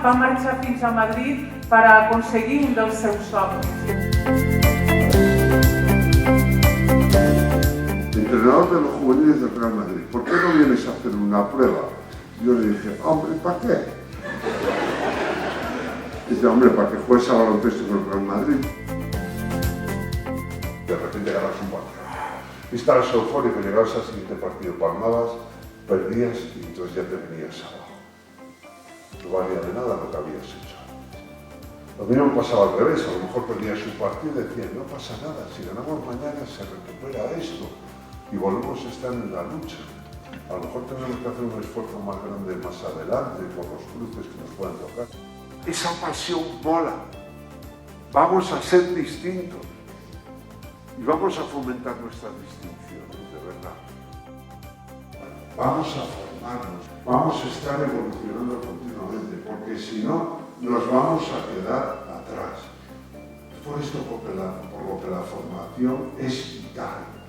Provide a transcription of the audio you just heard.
va marxar fins a Madrid para aconseguir un dels seus somnis. Entrenador de los juveniles del Real Madrid, ¿por qué no vienes a hacer una prueba? Yo le dije, hombre, ¿para qué? Dice, hombre, para que juegues a baloncesto con el Real Madrid. De repente ganas un partido. Estabas eufórico, llegabas al siguiente partido, palmabas, perdías y entonces ya te venías abajo. No valía de nada lo que habías hecho. Lo mismo pasaba al revés, a lo mejor perdías un partido y decías, no pasa nada, si ganamos mañana se recupera esto y volvemos a estar en la lucha. A lo mejor tenemos que hacer un esfuerzo más grande más adelante por los cruces que nos puedan tocar. Esa pasión mola. Vamos a ser distintos y vamos a fomentar nuestras distinciones, de verdad. Vamos a formarnos, vamos a estar evolucionando continuamente, porque si no, nos vamos a quedar atrás. Por esto, por lo que la formación es vital.